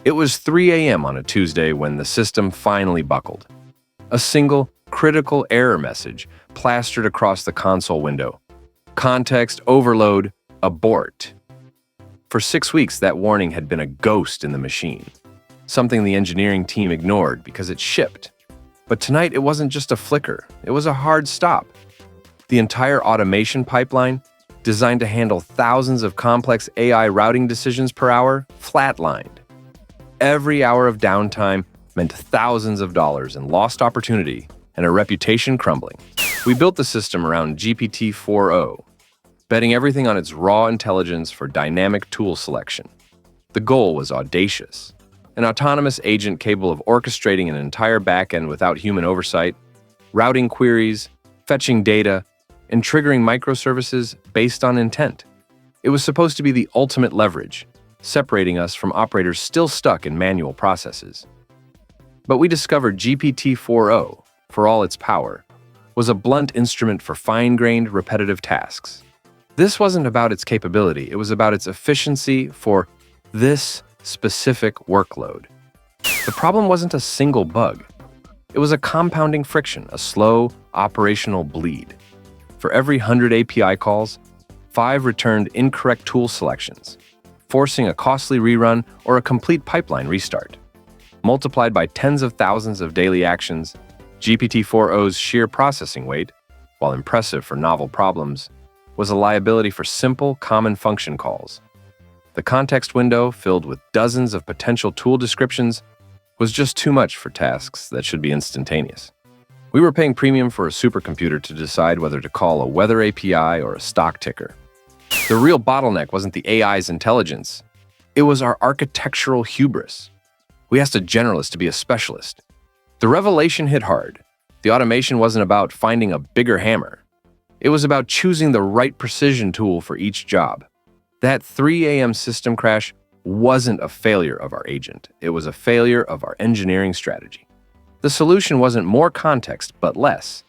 It was 3 a.m. on a Tuesday when the system finally buckled. A single, critical error message plastered across the console window. Context overload, abort. For 6 weeks, that warning had been a ghost in the machine, something the engineering team ignored because it shipped. But tonight, it wasn't just a flicker, it was a hard stop. The entire automation pipeline, designed to handle thousands of complex AI routing decisions per hour, flatlined. Every hour of downtime meant thousands of dollars in lost opportunity and a reputation crumbling. We built the system around GPT-4o, betting everything on its raw intelligence for dynamic tool selection. The goal was audacious: an autonomous agent capable of orchestrating an entire backend without human oversight, routing queries, fetching data, and triggering microservices based on intent. It was supposed to be the ultimate leverage, separating us from operators still stuck in manual processes. But we discovered GPT-4o, for all its power, was a blunt instrument for fine-grained, repetitive tasks. This wasn't about its capability, it was about its efficiency for this specific workload. The problem wasn't a single bug. It was a compounding friction, a slow, operational bleed. For every 100 API calls, 5 returned incorrect tool selections, forcing a costly rerun or a complete pipeline restart. Multiplied by tens of thousands of daily actions, GPT-4o's sheer processing weight, while impressive for novel problems, was a liability for simple, common function calls. The context window, filled with dozens of potential tool descriptions, was just too much for tasks that should be instantaneous. We were paying premium for a supercomputer to decide whether to call a weather API or a stock ticker. The real bottleneck wasn't the AI's intelligence. It was our architectural hubris. We asked a generalist to be a specialist. The revelation hit hard. The automation wasn't about finding a bigger hammer. It was about choosing the right precision tool for each job. That 3 a.m. system crash wasn't a failure of our agent. It was a failure of our engineering strategy. The solution wasn't more context, but less.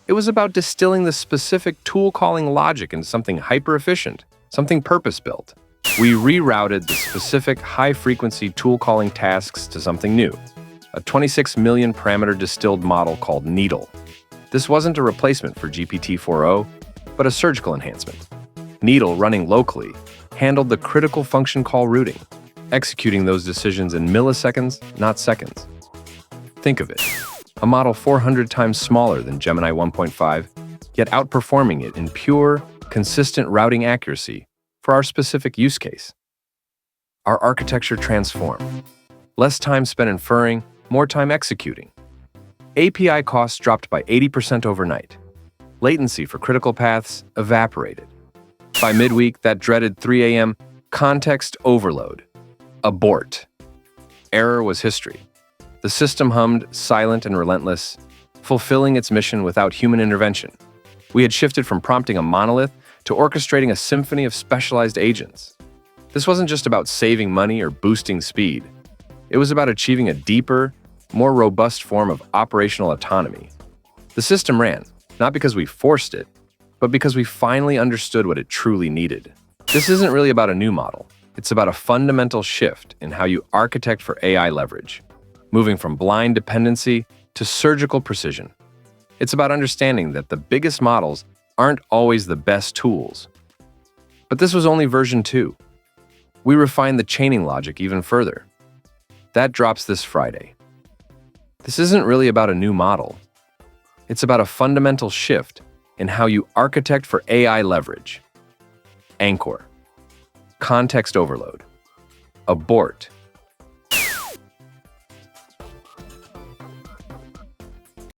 It was about distilling the specific tool calling logic into something hyper-efficient, something purpose-built. We rerouted the specific high-frequency tool calling tasks to something new, a 26 million parameter distilled model called Needle. This wasn't a replacement for GPT-4o, but a surgical enhancement. Needle, running locally, handled the critical function call routing, executing those decisions in milliseconds, not seconds. Think of it, a model 400 times smaller than Gemini 1.5, yet outperforming it in pure, consistent routing accuracy for our specific use case. Our architecture transformed. Less time spent inferring, more time executing. API costs dropped by 80% overnight. Latency for critical paths evaporated. By midweek, that dreaded 3 a.m. context overload. Abort. Error was history. The system hummed, silent and relentless, fulfilling its mission without human intervention. We had shifted from prompting a monolith to orchestrating a symphony of specialized agents. This wasn't just about saving money or boosting speed. It was about achieving a deeper, more robust form of operational autonomy. The system ran, not because we forced it, but because we finally understood what it truly needed. This isn't really about a new model. It's about a fundamental shift in how you architect for AI leverage, moving from blind dependency to surgical precision. It's about understanding that the biggest models aren't always the best tools. But this was only version 2. We refined the chaining logic even further. That drops this Friday. This isn't really about a new model. It's about a fundamental shift in how you architect for AI leverage. Anchor. Context overload. Abort.